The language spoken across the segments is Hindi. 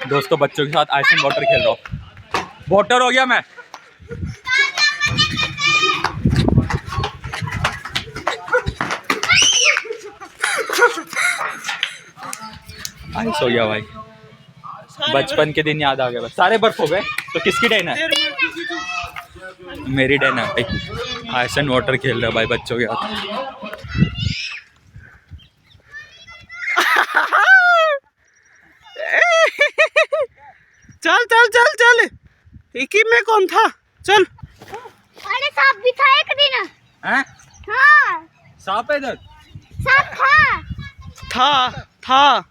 दोस्तों बच्चों के साथ आइस एंड वाटर खेल रहा हूँ। वाटर हो गया मैं। आइस हो गया भाई। बचपन के दिन याद आ गया। बस सारे बर्फ हो गए तो किसकी डैन है? मेरी डैन है भाई। आइस एंड वाटर खेल रहा भाई बच्चों के साथ। चल चल चल चल, एक ही में कौन था? चल। अरे सांप भी था एक दिन। हैं? हाँ सांप है इधर? सांप था।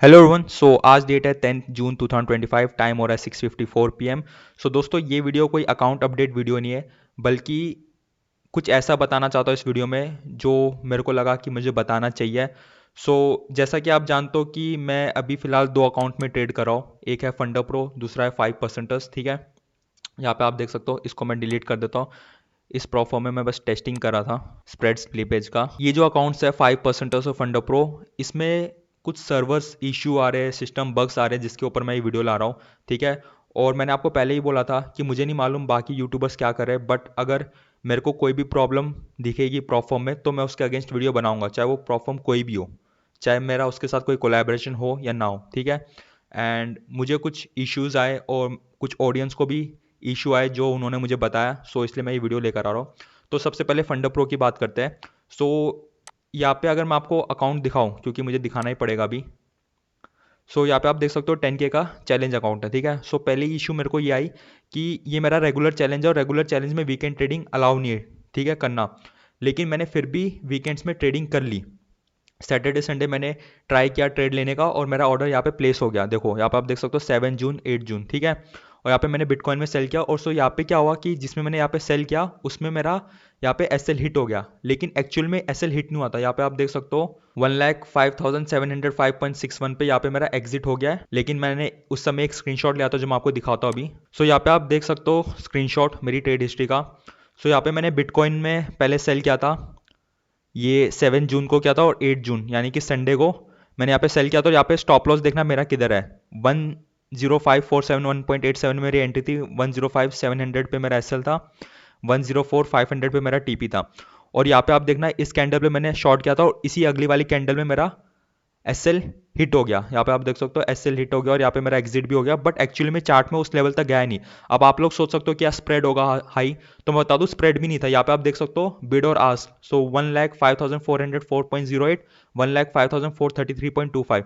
Hello everyone. सो आज डेट है 10 जून 2025। टाइम हो रहा है 6:54 PM। सो दोस्तों ये वीडियो कोई अकाउंट अपडेट वीडियो नहीं है, बल्कि कुछ ऐसा बताना चाहता हूँ इस वीडियो में जो मेरे को लगा कि मुझे बताना चाहिए। जैसा कि आप जानते हो कि मैं अभी फ़िलहाल 2 अकाउंट में ट्रेड कर रहा हूँ। एक है फंडा प्रो, दूसरा है 5%। ठीक है, यहाँ पे आप देख सकते हो। इसको मैं डिलीट कर देता हूँ। इस प्रोफॉर्म में मैं बस टेस्टिंग कर रहा था स्प्रेड स्लीपेज का। ये जो अकाउंट्स है 5% और फंडा प्रो, इसमें कुछ सर्वर्स इशू आ रहे हैं, सिस्टम बग्स आ रहे हैं, जिसके ऊपर मैं ये वीडियो ला रहा हूँ। ठीक है, और मैंने आपको पहले ही बोला था कि मुझे नहीं मालूम बाकी यूट्यूबर्स क्या कर रहे हैं, बट अगर मेरे को कोई भी प्रॉब्लम दिखेगी प्रॉफॉर्म में तो मैं उसके अगेंस्ट वीडियो बनाऊंगा, चाहे वो प्रॉफॉर्म कोई भी हो, चाहे मेरा उसके साथ कोई कोलैबोरेशन हो या ना हो। ठीक है, एंड मुझे कुछ इश्यूज़ आए और कुछ ऑडियंस को भी इशू आए जो उन्होंने मुझे बताया, इसलिए मैं ये वीडियो लेकर आ रहा हूँ। तो सबसे पहले फंडा प्रो की बात करते हैं। यहाँ पे अगर मैं आपको अकाउंट दिखाऊं, क्योंकि मुझे दिखाना ही पड़ेगा अभी। यहाँ पे आप देख सकते हो 10K का चैलेंज अकाउंट है। ठीक है, पहले इशू मेरे को ये आई कि ये मेरा रेगुलर चैलेंज है और रेगुलर चैलेंज में वीकेंड ट्रेडिंग अलाउ नहीं है, ठीक है, करना। लेकिन मैंने फिर भी वीकेंड्स में ट्रेडिंग कर ली। सैटरडे संडे मैंने ट्राई किया ट्रेड लेने का और मेरा ऑर्डर यहाँ पे प्लेस हो गया। देखो यहाँ पे आप देख सकते हो 7 जून 8 जून। ठीक है, और यहाँ पे मैंने बिटकॉइन में सेल किया और यहाँ पे क्या हुआ कि जिसमें मैंने यहाँ पे सेल किया उसमें मेरा यहाँ पे एसएल हिट हो गया, लेकिन एक्चुअल में एसएल हिट नहीं हुआ था। यहाँ पे आप देख सकते हो 1,05,705.61 पे यहाँ पे मेरा एग्जिट हो गया है, लेकिन मैंने उस समय एक स्क्रीनशॉट लिया था जो मैं आपको दिखाता हूँ अभी। यहाँ पे आप देख सकते हो स्क्रीनशॉट मेरी ट्रेड हिस्ट्री का। यहाँ पे मैंने बिटकॉइन में पहले सेल किया था, ये 7 जून को किया था और 8 जून यानी कि संडे को मैंने यहाँ पे सेल किया था। यहाँ पे स्टॉप लॉस देखना मेरा किधर है, 105,471.87 मेरी एंट्री थी, 105,700 पे मेरा एसएल था, 104,500 पे मेरा टीपी था। और यहाँ पे आप देखना इस कैंडल पे मैंने शॉर्ट किया था और इसी अगली वाली कैंडल में मेरा एसएल हिट हो गया। यहाँ पे आप देख सकते हो एसएल हिट हो गया और यहाँ पे मेरा एग्जिट भी हो गया, बट एक्चुअली में चार्ट में उस लेवल तक गया नहीं। अब आप लोग सोच सकते हो क्या स्प्रेड होगा हाई, तो मैं बता दूं स्प्रेड भी नहीं था। यहाँ पे आप देख सकते हो बिड और आस्क, 1,05,404.08, 1,05,433.25।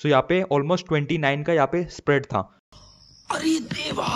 यहाँ पे ऑलमोस्ट 29 का यहाँ पे स्प्रेड था। अरे देवा,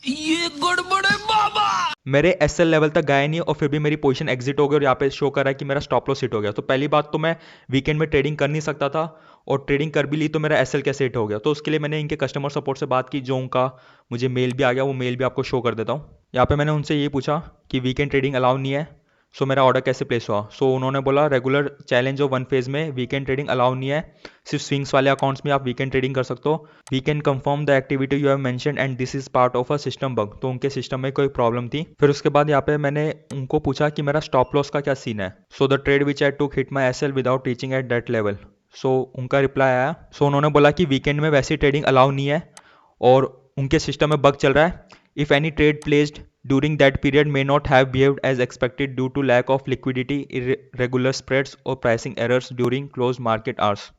ये गड़बड़ है बाबा। मेरे एसएल लेवल तक गया नहीं और फिर भी मेरी पोजीशन एग्जिट हो गई और यहाँ पे शो कर रहा है कि मेरा स्टॉप लॉस हिट हो गया। तो पहली बात तो मैं वीकेंड में ट्रेडिंग कर नहीं सकता था, और ट्रेडिंग कर भी ली तो मेरा एसएल कैसे हिट हो गया। तो उसके लिए मैंने इनके कस्टमर सपोर्ट से बात की, जो उनका मुझे मेल भी आ गया, वो मेल भी आपको शो कर देता हूँ। यहाँ पे मैंने उनसे ये पूछा कि वीकेंड ट्रेडिंग अलाउ नहीं है, मेरा ऑर्डर कैसे प्लेस हुआ। उन्होंने बोला रेगुलर चैलेंज और वन फेज में वीकेंड ट्रेडिंग अलाउ नहीं है, सिर्फ स्विंग्स वाले अकाउंट्स में आप वीकेंड ट्रेडिंग कर सकते हो। We can confirm the activity you have mentioned and this is part of a system bug. तो उनके सिस्टम में कोई प्रॉब्लम थी। फिर उसके बाद यहाँ पे मैंने उनको पूछा कि मेरा स्टॉप लॉस का क्या सीन है। The trade which I took hit my SL without reaching at that level. उनका रिप्लाई आया। उन्होंने बोला कि वीकेंड में वैसी ट्रेडिंग अलाउ नहीं है और उनके सिस्टम में बग चल रहा है। If any trade placed during that period may not have behaved as expected due to lack of liquidity, irregular spreads or pricing errors during closed market hours।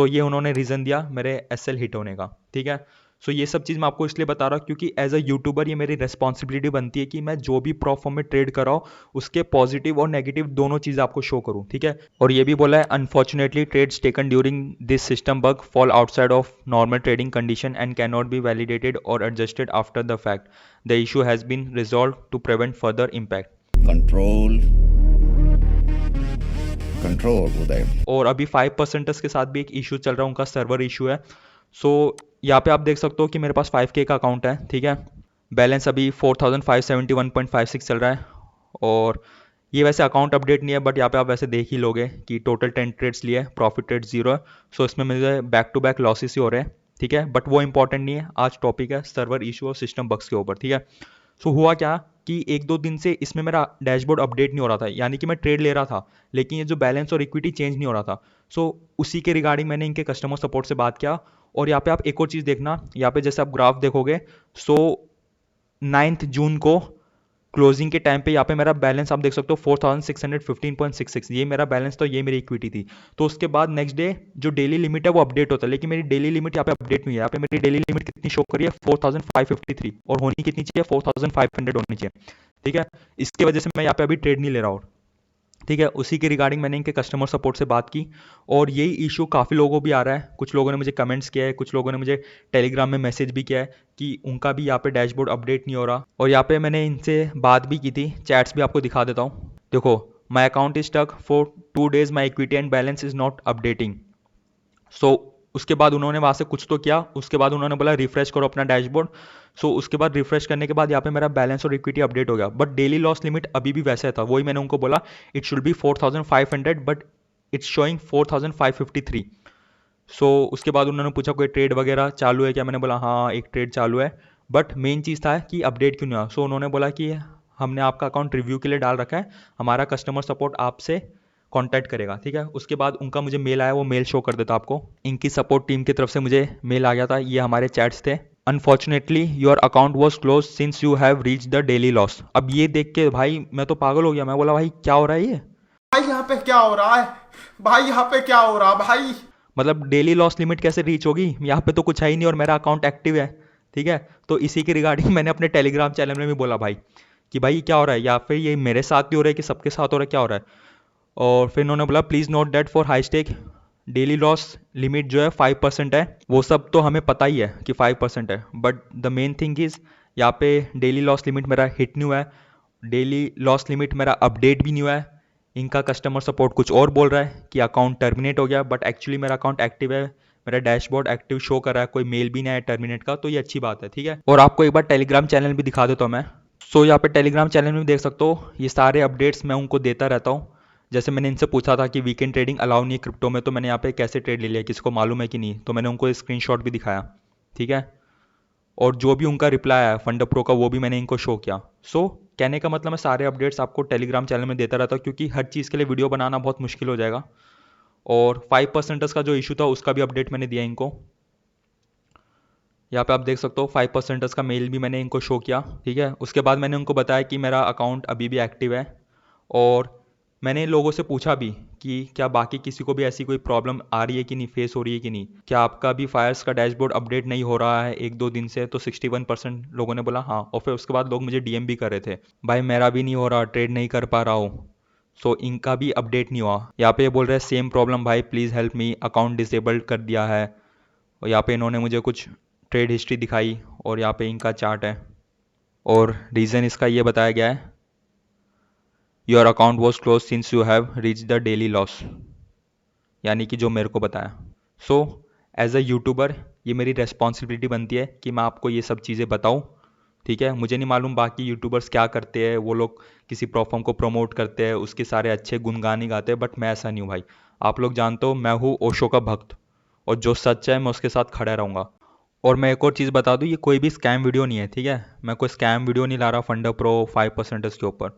ये उन्होंने रीज़न दिया मेरे एसएल हिट होने का। ठीक है, ये सब चीज़ मैं आपको इसलिए बता रहा हूँ क्योंकि एज अ यूट्यूबर ये मेरी रेस्पॉन्सिबिलिटी बनती है कि मैं जो भी प्रॉफॉर्म में ट्रेड कर रहा हूँ उसके पॉजिटिव और नेगेटिव दोनों चीज़ आपको शो करूँ। ठीक है, और ये भी बोला है unfortunately trades taken during this system bug fall outside of normal trading condition and can not be validated और adjusted after the fact. The issue has been resolve to prevent further impact. Control Uday. और अभी 5% के साथ भी एक इशू चल रहा है, उनका सर्वर इशू है। यहाँ पे आप देख सकते हो कि मेरे पास 5K का अकाउंट है। ठीक है, बैलेंस अभी 4,571.56 चल रहा है और ये वैसे अकाउंट अपडेट नहीं है, बट यहाँ पे आप वैसे देख ही लोगे कि टोटल 10 ट्रेड्स लिए, प्रॉफिट रेट 0 है। इसमें मुझे बैक टू बैक लॉसेस ही हो रहे हैं। ठीक है, बट वो इंपॉर्टेंट नहीं है। आज टॉपिक है सर्वर इशू और सिस्टम बग्स के ऊपर। ठीक है, हुआ क्या कि 1-2 दिन से इसमें मेरा डैशबोर्ड अपडेट नहीं हो रहा था, यानी कि मैं ट्रेड ले रहा था लेकिन ये जो बैलेंस और इक्विटी चेंज नहीं हो रहा था। सो उसी के रिगार्डिंग मैंने इनके कस्टमर सपोर्ट से बात किया। और यहाँ पे आप एक और चीज़ देखना, यहाँ पे जैसे आप ग्राफ देखोगे, सो 9 जून को क्लोजिंग के टाइम पे यहाँ पे मेरा बैलेंस आप देख सकते हो 4615.66, ये मेरा बैलेंस था, ये मेरी इक्विटी थी। तो उसके बाद नेक्स्ट डे जो डेली लिमिट है वो अपडेट होता है, लेकिन मेरी डेली लिमिट यहाँ पे अपडेट नहीं है। यहाँ पे मेरी डेली लिमिट कितनी शो करी है, 4553, और होनी कितनी चाहिए, 4500 होनी चाहिए। ठीक है, इसकी वजह से मैं यहाँ पे अभी ट्रेड नहीं ले रहा हूँ। ठीक है, उसी के रिगार्डिंग मैंने इनके कस्टमर सपोर्ट से बात की, और यही इशू काफ़ी लोगों को भी आ रहा है। कुछ लोगों ने मुझे कमेंट्स किया है, कुछ लोगों ने मुझे टेलीग्राम में मैसेज भी किया है कि उनका भी यहाँ पे डैशबोर्ड अपडेट नहीं हो रहा। और यहाँ पे मैंने इनसे बात भी की थी, चैट्स भी आपको दिखा देता हूँ। देखो, my account is stuck for 2 days, my equity and balance is not updating. उसके बाद उन्होंने वहाँ से कुछ तो किया, उसके बाद उन्होंने बोला रिफ्रेश करो अपना डैशबोर्ड। उसके बाद रिफ्रेश करने के बाद यहाँ पे मेरा बैलेंस और इक्विटी अपडेट हो गया, बट डेली लॉस लिमिट अभी भी वैसे था। वही मैंने उनको बोला, it should be 4500, but it's showing 4553। उसके बाद उन्होंने पूछा कोई ट्रेड वगैरह चालू है क्या, मैंने बोला हाँ एक ट्रेड चालू है, बट मेन चीज़ था कि अपडेट क्यों नहीं हुआ। उन्होंने बोला कि हमने आपका अकाउंट रिव्यू के लिए डाल रखा है, हमारा कस्टमर सपोर्ट आपसे कांटेक्ट करेगा। ठीक है, उसके बाद उनका मुझे मेल आया, वो मेल शो कर देता आपको। इनकी सपोर्ट टीम की तरफ से मुझे मेल आ गया था, ये हमारे चैट्स थे। Unfortunately your account was close since you have reach the daily loss. अब ये देख के भाई मैं तो पागल हो गया, मैं बोला भाई क्या हो रहा है ये, भाई यहाँ पे क्या हो रहा है, भाई यहाँ पे क्या हो रहा है भाई। मतलब डेली लॉस लिमिट कैसे रीच होगी, यहाँ पे तो कुछ है ही नहीं और मेरा अकाउंट एक्टिव है। ठीक है, तो इसी के रिगार्डिंग मैंने अपने टेलीग्राम चैनल में भी बोला भाई कि भाई क्या हो रहा है, या फिर ये मेरे साथ भी हो रहा है कि सबके साथ हो रहा है, क्या हो रहा है। और फिर इन्होंने बोला please note that for high stake daily loss limit जो है 5% है। वो सब तो हमें पता ही है कि 5% है, but the main thing is यहाँ पे डेली लॉस लिमिट मेरा हिट नहीं हुआ है, डेली लॉस लिमिट मेरा अपडेट भी नहीं हुआ है। इनका कस्टमर सपोर्ट कुछ और बोल रहा है कि अकाउंट टर्मिनेट हो गया, बट एक्चुअली मेरा अकाउंट एक्टिव है, मेरा डैशबोर्ड एक्टिव शो कर रहा है, कोई मेल भी नहीं आया टर्मिनेट का, तो ये अच्छी बात है। ठीक है, और आपको एक बार टेलीग्राम चैनल भी दिखा देता हूँ मैं। यहाँ पे टेलीग्राम चैनल में भी देख सकते हो, ये सारे अपडेट्स मैं उनको देता रहता हूँ। जैसे मैंने इनसे पूछा था कि वीकेंड ट्रेडिंग अलाउ नहीं है क्रिप्टो में, तो मैंने यहाँ पे कैसे ट्रेड ले लिया, किसको मालूम है कि नहीं, तो मैंने उनको स्क्रीनशॉट भी दिखाया। ठीक है, और जो भी उनका रिप्लाई आया फंड प्रो का, वो भी मैंने इनको शो किया। कहने का मतलब मैं सारे अपडेट्स आपको टेलीग्राम चैनल में देता रहता हूँ, क्योंकि हर चीज़ के लिए वीडियो बनाना बहुत मुश्किल हो जाएगा। और 5% का जो इशू था उसका भी अपडेट मैंने दिया इनको। यहाँ पे आप देख सकते हो 5% का मेल भी मैंने इनको शो किया। ठीक है, उसके बाद मैंने उनको बताया कि मेरा अकाउंट अभी भी एक्टिव है, और मैंने लोगों से पूछा भी कि क्या बाकी किसी को भी ऐसी कोई प्रॉब्लम आ रही है कि नहीं, फेस हो रही है कि नहीं, क्या आपका भी फायर्स का डैशबोर्ड अपडेट नहीं हो रहा है 1-2 दिन से। तो 61% लोगों ने बोला हाँ, और फिर उसके बाद लोग मुझे डीएम भी कर रहे थे, भाई मेरा भी नहीं हो रहा, ट्रेड नहीं कर पा रहा हूँ। इनका भी अपडेट नहीं हुआ। यहाँ पे ये बोल रहे हैं सेम प्रॉब्लम भाई, please help me, account disabled कर दिया है। और यहाँ पे इन्होंने मुझे कुछ ट्रेड हिस्ट्री दिखाई, और यहाँ पे इनका चार्ट है, और रीज़न इसका ये बताया गया है, your account was close since you have reach the daily loss, यानी कि जो मेरे को बताया। एज अ यूट्यूबर ये मेरी रेस्पॉन्सिबिलिटी बनती है कि मैं आपको ये सब चीज़ें बताऊँ। ठीक है, मुझे नहीं मालूम बाकी यूट्यूबर्स क्या करते हैं, वो लोग किसी प्लेटफॉर्म को प्रमोट करते हैं, उसके सारे अच्छे गुणगान ही गाते हैं, बट मैं ऐसा नहीं हूँ भाई। आप लोग जानते हो मैं हूँ ओशो का भक्त, और जो सच है मैं उसके साथ खड़ा रहूँगा। और मैं एक और चीज़ बता दूँ, ये कोई भी स्कैम वीडियो नहीं है। ठीक है, मैं कोई स्कैम वीडियो नहीं ला रहा फंडर प्रो 5% के ऊपर।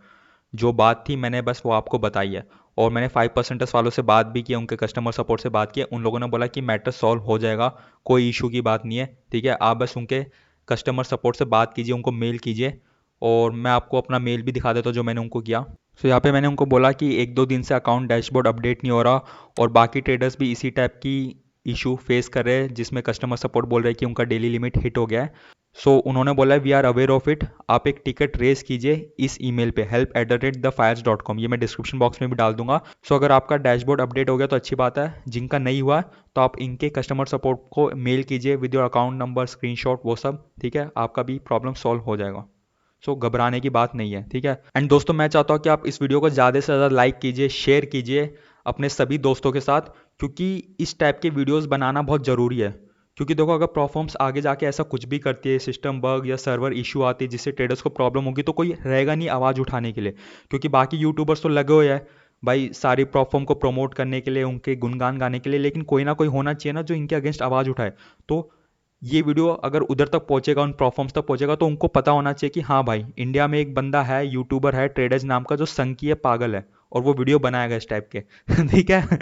जो बात थी मैंने बस वो आपको बताई है, और मैंने 5% वालों से बात भी की, उनके कस्टमर सपोर्ट से बात की, उन लोगों ने बोला कि मैटर सॉल्व हो जाएगा, कोई इशू की बात नहीं है। ठीक है, आप बस उनके कस्टमर सपोर्ट से बात कीजिए, उनको मेल कीजिए, और मैं आपको अपना मेल भी दिखा देता हूँ जो मैंने उनको किया। यहाँ पे मैंने उनको बोला कि 1-2 दिन से अकाउंट डैशबोर्ड अपडेट नहीं हो रहा, और बाकी ट्रेडर्स भी इसी टाइप की इशू फेस कर रहे हैं, जिसमें कस्टमर सपोर्ट बोल रहे हैं कि उनका डेली लिमिट हिट हो गया है। उन्होंने बोला we are aware of it, आप एक टिकट रेज कीजिए इस ईमेल पे help@thefires.com, ये मैं डिस्क्रिप्शन बॉक्स में भी डाल दूंगा। अगर आपका डैशबोर्ड अपडेट हो गया तो अच्छी बात है, जिनका नहीं हुआ तो आप इनके कस्टमर सपोर्ट को मेल कीजिए with your account number, screenshot, वो सब। ठीक है, आपका भी प्रॉब्लम सॉल्व हो जाएगा। घबराने की बात नहीं है। ठीक है, एंड दोस्तों मैं चाहता हूँ कि आप इस वीडियो को ज़्यादा से ज़्यादा लाइक कीजिए, शेयर कीजिए अपने सभी दोस्तों के साथ, क्योंकि इस टाइप के वीडियोस बनाना बहुत ज़रूरी है। क्योंकि देखो, अगर प्लेटफॉर्म्स आगे जाके ऐसा कुछ भी करती है, सिस्टम बग या सर्वर इशू आती है जिससे ट्रेडर्स को प्रॉब्लम होगी, तो कोई रहेगा नहीं आवाज़ उठाने के लिए। क्योंकि बाकी यूट्यूबर्स तो लगे हुए हैं भाई सारी प्लेटफॉर्म को प्रमोट करने के लिए, उनके गुणगान गाने के लिए, लेकिन कोई ना कोई होना चाहिए ना जो इनके अगेंस्ट आवाज़ उठाए। तो ये वीडियो अगर उधर तक पहुंचेगा, उन प्लेटफॉर्म्स तक पहुंचेगा, तो उनको पता होना चाहिए कि हाँ भाई, इंडिया में एक बंदा है, यूट्यूबर है ट्रेडर्स नाम का, जो संकी है, पागल है, और वो वीडियो बनाएगा इस टाइप के। ठीक है।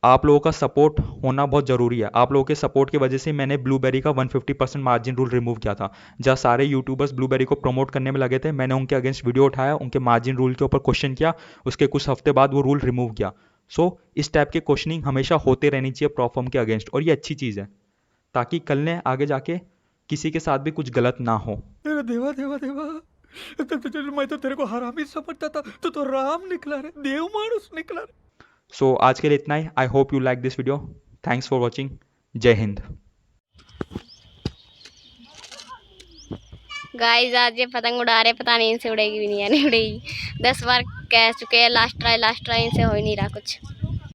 आप लोगों का सपोर्ट होना बहुत ज़रूरी है। आप लोगों के सपोर्ट की वजह से मैंने ब्लूबेरी का 150% मार्जिन रूल रिमूव किया था। जहाँ सारे यूट्यूबर्स ब्लूबेरी को प्रमोट करने में लगे थे, मैंने उनके अगेंस्ट वीडियो उठाया, उनके मार्जिन रूल के ऊपर क्वेश्चन किया, उसके कुछ हफ्ते बाद वो रूल रिमूव किया। सो इस टाइप के क्वेश्चनिंग हमेशा होते रहनी चाहिए प्लेटफॉर्म के अगेंस्ट, और ये अच्छी चीज़ है, ताकि कल ने आगे जाके किसी के साथ भी कुछ गलत ना हो। तेरा देवा देवा देवा, मैं तो तेरे को हरामी समझता था, तो राम निकला रे, देव मानुस निकला रे। सो आज के लिए इतना ही। I hope you like this video. Thanks for watching. जय हिंद। गाइस आज ये पतंग उड़ा रहे, पता नहीं इनसे उड़ेगी भी नहीं या नहीं उड़ेगी। 10 बार कह चुके हैं लास्ट ट्राई इनसे हो ही नहीं रहा कुछ।